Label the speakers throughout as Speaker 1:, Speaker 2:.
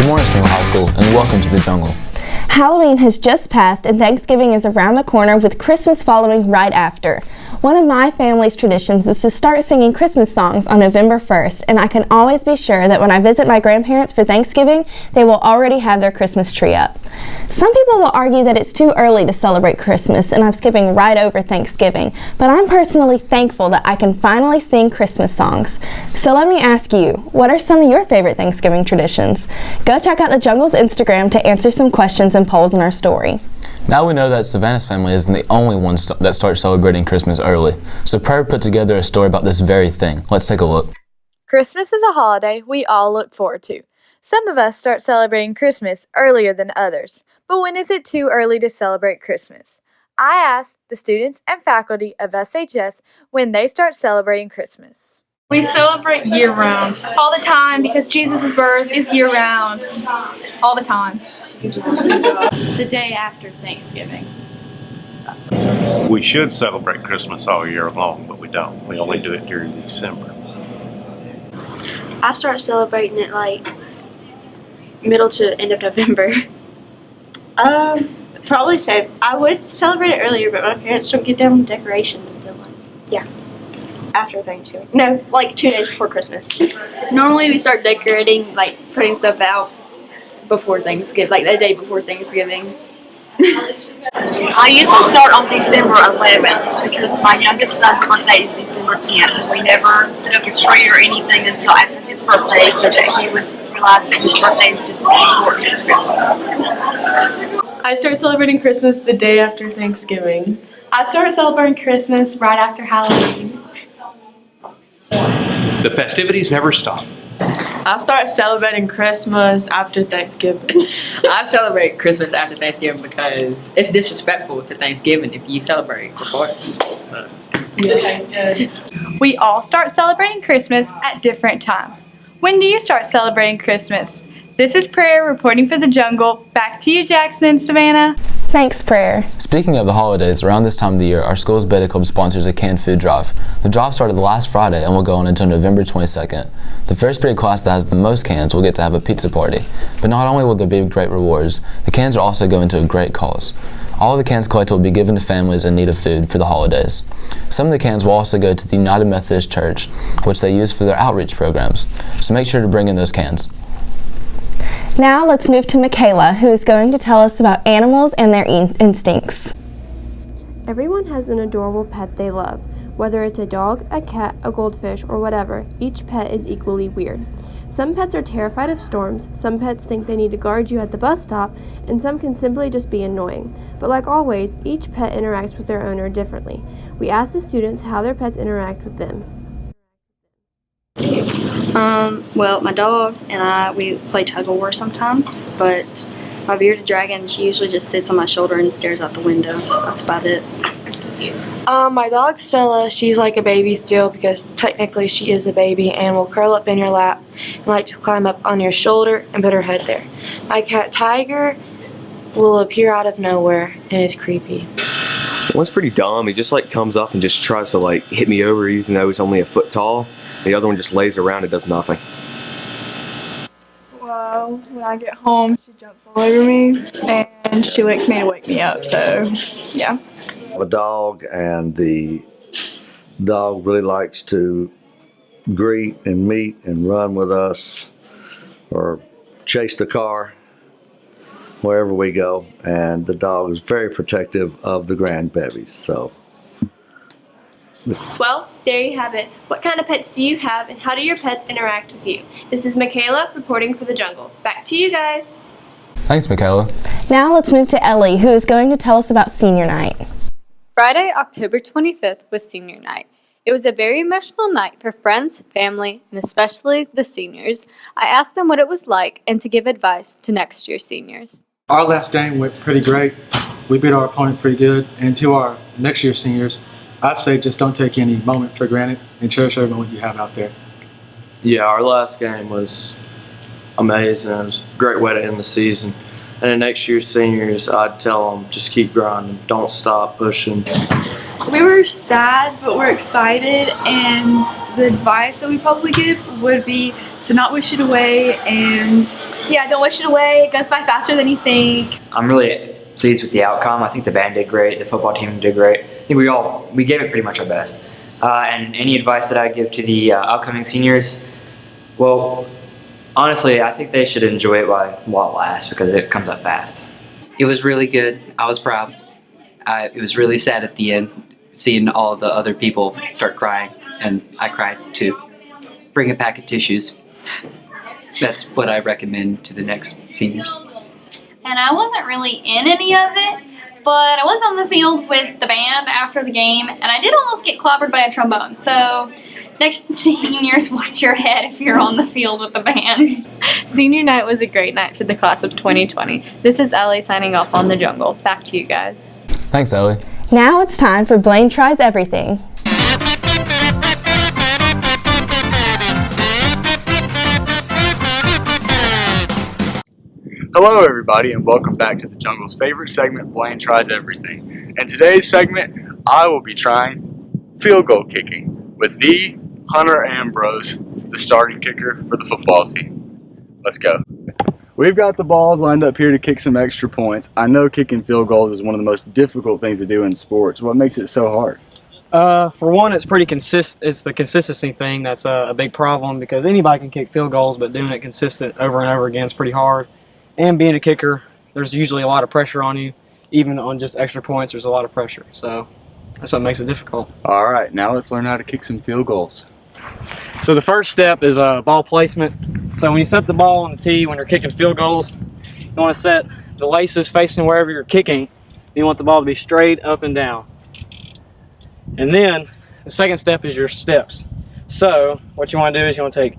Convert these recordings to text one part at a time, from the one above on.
Speaker 1: morning, Springville High School, and welcome to the jungle.
Speaker 2: Halloween has just passed and Thanksgiving is around the corner with Christmas following right after. One of my family's traditions is to start singing Christmas songs on November 1st, and I can always be sure that when I visit my grandparents for Thanksgiving, they will already have their Christmas tree up. Some people will argue that it's too early to celebrate Christmas and I'm skipping right over Thanksgiving, but I'm personally thankful that I can finally sing Christmas songs. So let me ask you, what are some of your favorite Thanksgiving traditions? Go check out the Jungle's Instagram to answer some questions and polls in our story.
Speaker 1: Now we know that Savannah's family isn't the only ones that start celebrating Christmas early, so Prayer put together a story about this very thing. Let's take a look.
Speaker 3: Christmas is a holiday we all look forward to. Some of us start celebrating Christmas earlier than others, but when is it too early to celebrate Christmas? I asked the students and faculty of SHS when they start celebrating Christmas.
Speaker 4: We celebrate year-round, all the time, because Jesus' birth is year-round, all the time.
Speaker 5: The day after Thanksgiving.
Speaker 6: We should celebrate Christmas all year long, but we don't. We only do it during December.
Speaker 7: I start celebrating it like middle to end of November.
Speaker 5: Probably same. I would celebrate it earlier, but my parents don't get down with decorations until after Thanksgiving. No, like 2 days before Christmas.
Speaker 8: Normally we start decorating, like putting stuff out before Thanksgiving, like the day before Thanksgiving.
Speaker 9: I usually start on December 11th because my youngest son's birthday is December 10th. We never put up a tree or anything until after his birthday so that he would realize that his birthday is just as important as Christmas.
Speaker 10: I start celebrating Christmas the day after Thanksgiving.
Speaker 4: I started celebrating Christmas right after Halloween.
Speaker 11: The festivities never stop.
Speaker 10: I start celebrating Christmas after Thanksgiving.
Speaker 12: I celebrate Christmas after Thanksgiving because it's disrespectful to Thanksgiving if you celebrate before.
Speaker 4: We all start celebrating Christmas at different times. When do you start celebrating Christmas? This is Prayer reporting for the Jungle. Back to you, Jackson and Savannah.
Speaker 2: Thanks, Prayer.
Speaker 1: Speaking of the holidays, around this time of the year, our school's Beta Club sponsors a canned food drive. The drive started last Friday and will go on until November 22nd. The first period class that has the most cans will get to have a pizza party. But not only will there be great rewards, the cans are also going to a great cause. All of the cans collected will be given to families in need of food for the holidays. Some of the cans will also go to the United Methodist Church, which they use for their outreach programs. So make sure to bring in those cans.
Speaker 2: Now let's move to Michaela, who is going to tell us about animals and their instincts.
Speaker 13: Everyone has an adorable pet they love. Whether it's a dog, a cat, a goldfish, or whatever, each pet is equally weird. Some pets are terrified of storms, some pets think they need to guard you at the bus stop, and some can simply just be annoying. But like always, each pet interacts with their owner differently. We asked the students how their pets interact with them.
Speaker 5: Well, my dog and we play tug of war sometimes, but my bearded dragon, she usually just sits on my shoulder and stares out the window, so that's about it.
Speaker 14: My dog Stella, she's like a baby still because technically she is a baby and will curl up in your lap and like to climb up on your shoulder and put her head there. My cat Tiger will appear out of nowhere and is creepy.
Speaker 15: One's pretty dumb. He just like comes up and just tries to like hit me over even though he's only a foot tall. The other one just lays around and does nothing.
Speaker 4: Well, when I get home, she jumps all over me and she licks me to wake me up, so yeah.
Speaker 16: I have a dog, and the dog really likes to greet and meet and run with us or chase the car wherever we go, and the dog is very protective of the grandbabies. So.
Speaker 17: Well, there you have it. What kind of pets do you have, and how do your pets interact with you? This is Michaela reporting for the Jungle. Back to you guys.
Speaker 1: Thanks, Michaela.
Speaker 2: Now let's move to Ellie, who is going to tell us about senior night.
Speaker 3: Friday, October 25th was senior night. It was a very emotional night for friends, family, and especially the seniors. I asked them what it was like and to give advice to next year's seniors.
Speaker 18: Our last game went pretty great. We beat our opponent pretty good. And to our next year's seniors, I'd say just don't take any moment for granted and cherish every moment you have out there.
Speaker 19: Yeah, our last game was amazing. It was a great way to end the season. And the next year's seniors, I'd tell them just keep grinding, don't stop pushing.
Speaker 4: We were sad, but we're excited, and the advice that we probably give would be to not wish it away, and
Speaker 3: Yeah, don't wish it away. It goes by faster than you think.
Speaker 11: I'm really pleased with the outcome. I think the band did great. The football team did great. I think we gave it pretty much our best. And any advice that I give to the upcoming seniors, well, honestly, I think they should enjoy it while it lasts because it comes up fast.
Speaker 20: It was really good. I was proud. It was really sad at the end, seeing all the other people start crying, and I cried too. Bring a pack of tissues. That's what I recommend to the next seniors.
Speaker 21: And I wasn't really in any of it, but I was on the field with the band after the game, and I did almost get clobbered by a trombone. So next seniors, watch your head if you're on the field with the band.
Speaker 22: Senior night was a great night for the class of 2020. This is Ellie signing off on The Jungle. Back to you guys.
Speaker 1: Thanks, Ellie.
Speaker 2: Now it's time for Blaine Tries Everything.
Speaker 23: Hello everybody and welcome back to the Jungle's favorite segment, Blaine Tries Everything. In today's segment, I will be trying field goal kicking with the Hunter Ambrose, the starting kicker for the football team. Let's go. We've got the balls lined up here to kick some extra points. I know kicking field goals is one of the most difficult things to do in sports. What makes it so hard?
Speaker 24: For one, it's it's the consistency thing that's a big problem because anybody can kick field goals, but doing it consistent over and over again is pretty hard. And being a kicker, there's usually a lot of pressure on you. Even on just extra points, there's a lot of pressure. So that's what makes it difficult.
Speaker 23: All right, now let's learn how to kick some field goals.
Speaker 24: So the first step is ball placement. So when you set the ball on the tee, when you're kicking field goals, you want to set the laces facing wherever you're kicking. You want the ball to be straight up and down. And then the second step is your steps. So what you want to do is you want to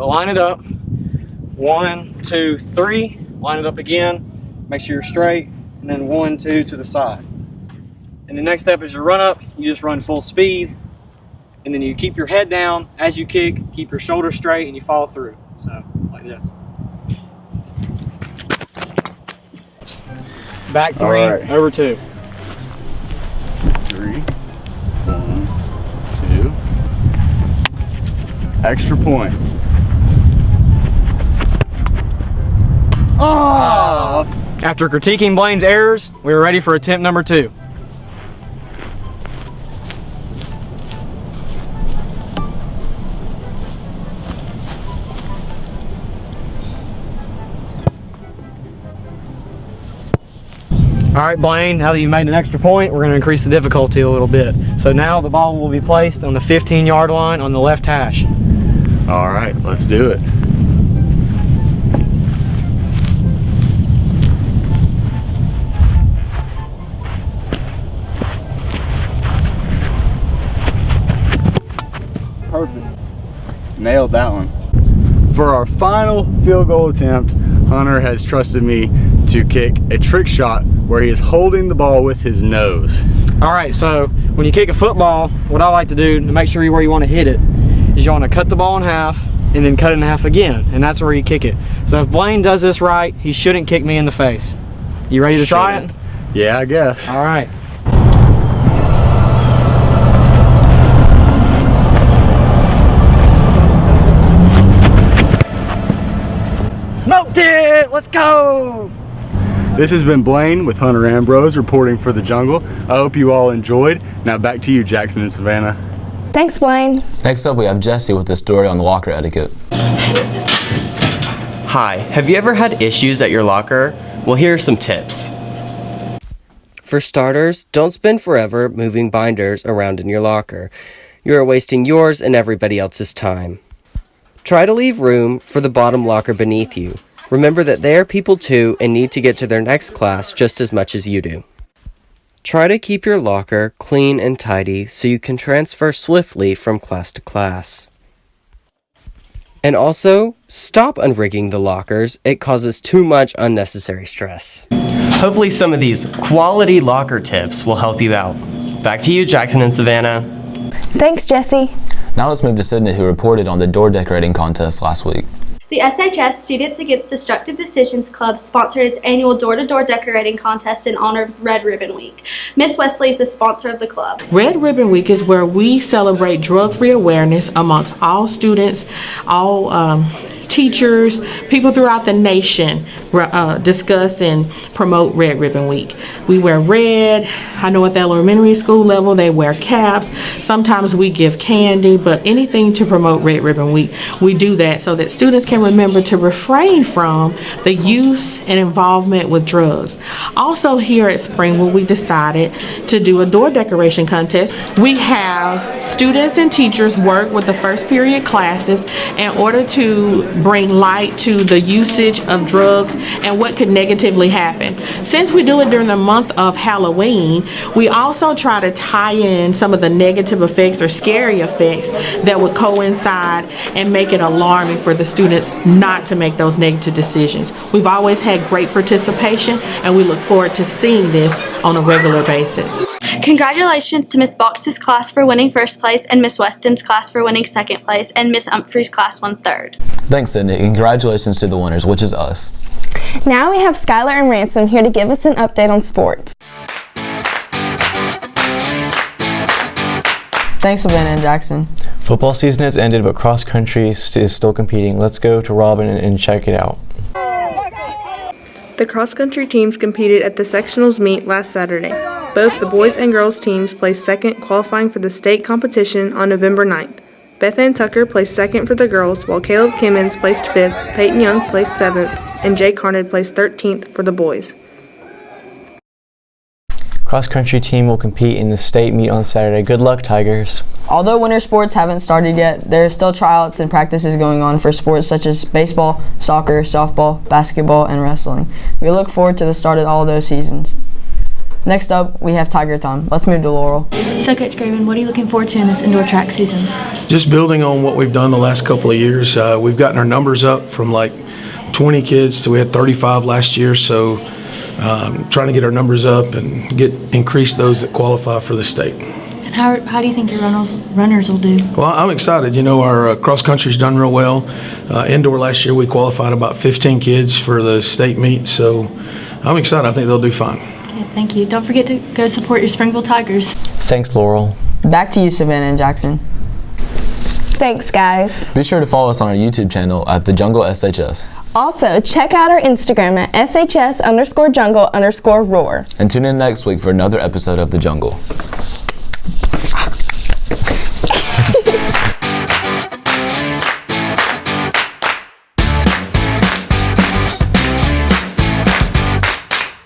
Speaker 24: line it up. 1, 2, 3. Line it up again. Make sure you're straight. And then 1, 2 to the side. And the next step is your run up. You just run full speed. And then you keep your head down as you kick. Keep your shoulders straight and you follow through. So like this. Back 3, right. Over 2.
Speaker 23: 3, 1, 2. Extra point.
Speaker 24: Oh! After critiquing Blaine's errors, we are ready for attempt number 2. Alright Blaine, now that you've made an extra point, we're going to increase the difficulty a little bit. So now the ball will be placed on the 15-yard line on the left hash.
Speaker 23: Alright, let's do it. Perfect. Nailed that one. For our final field goal attempt, Hunter has trusted me to kick a trick shot where he is holding the ball with his nose.
Speaker 24: Alright, so when you kick a football, what I like to do to make sure where you want to hit it is you want to cut the ball in half and then cut it in half again, and that's where you kick it. So if Blaine does this right, he shouldn't kick me in the face. You ready to try it?
Speaker 23: Yeah, I guess.
Speaker 24: Alright. Smoked it! Let's go!
Speaker 23: This has been Blaine with Hunter Ambrose reporting for The Jungle. I hope you all enjoyed. Now back to you, Jackson and Savannah.
Speaker 2: Thanks, Blaine.
Speaker 1: Next up, we have Jesse with a story on locker etiquette.
Speaker 25: Hi, have you ever had issues at your locker? Well, here are some tips. For starters, don't spend forever moving binders around in your locker. You are wasting yours and everybody else's time. Try to leave room for the bottom locker beneath you. Remember that they are people too and need to get to their next class just as much as you do. Try to keep your locker clean and tidy so you can transfer swiftly from class to class. And also, stop unrigging the lockers. It causes too much unnecessary stress. Hopefully some of these quality locker tips will help you out. Back to you, Jackson and Savannah.
Speaker 2: Thanks, Jesse.
Speaker 1: Now let's move to Sydney, who reported on the door decorating contest last week.
Speaker 17: The SHS Students Against Destructive Decisions Club sponsored its annual door-to-door decorating contest in honor of Red Ribbon Week. Miss Wesley is the sponsor of the club.
Speaker 6: Red Ribbon Week is where we celebrate drug-free awareness amongst all students, all teachers, people throughout the nation discuss and promote Red Ribbon Week. We wear red. I know at the elementary school level they wear caps. Sometimes we give candy, but anything to promote Red Ribbon Week, we do that so that students can remember to refrain from the use and involvement with drugs. Also here at Springwood, we decided to do a door decoration contest. We have students and teachers work with the first period classes in order to bring light to the usage of drugs and what could negatively happen. Since we do it during the month of Halloween, we also try to tie in some of the negative effects or scary effects that would coincide and make it alarming for the students not to make those negative decisions. We've always had great participation and we look forward to seeing this on a regular basis.
Speaker 17: Congratulations to Miss Box's class for winning first place, and Miss Weston's class for winning second place, and Miss Humphrey's class won third.
Speaker 1: Thanks, Sydney. Congratulations to the winners, which is us.
Speaker 2: Now we have Skylar and Ransom here to give us an update on sports.
Speaker 7: Thanks, Savannah and Jackson.
Speaker 8: Football season has ended, but cross country is still competing. Let's go to Robin and check it out.
Speaker 9: The cross-country teams competed at the sectionals meet last Saturday. Both the boys and girls teams placed second, qualifying for the state competition on November 9th. Beth Ann Tucker placed second for the girls, while Caleb Kimmons placed fifth, Peyton Young placed seventh, and Jay Carned placed 13th for the boys.
Speaker 8: Cross-country team will compete in the state meet on Saturday. Good luck, Tigers.
Speaker 7: Although winter sports haven't started yet, there are still tryouts and practices going on for sports such as baseball, soccer, softball, basketball, and wrestling. We look forward to the start of all those seasons. Next up, we have Tiger Time. Let's move to Laurel.
Speaker 10: So, Coach Graven, what are you looking forward to in this indoor track season?
Speaker 26: Just building on what we've done the last couple of years. We've gotten our numbers up from like 20 kids to we had 35 last year, so trying to get our numbers up and increase those that qualify for the state.
Speaker 10: And how do you think your runners will do?
Speaker 26: Well, I'm excited. You know, our cross country's done real well. Indoor last year we qualified about 15 kids for the state meet, so I'm excited. I think they'll do fine.
Speaker 10: Okay, thank you. Don't forget to go support your Springville Tigers.
Speaker 8: Thanks, Laurel.
Speaker 7: Back to you, Savannah and Jackson.
Speaker 2: Thanks, guys.
Speaker 1: Be sure to follow us on our YouTube channel at The Jungle SHS.
Speaker 2: Also, check out our Instagram at SHS_jungle_roar.
Speaker 1: And tune in next week for another episode of The Jungle.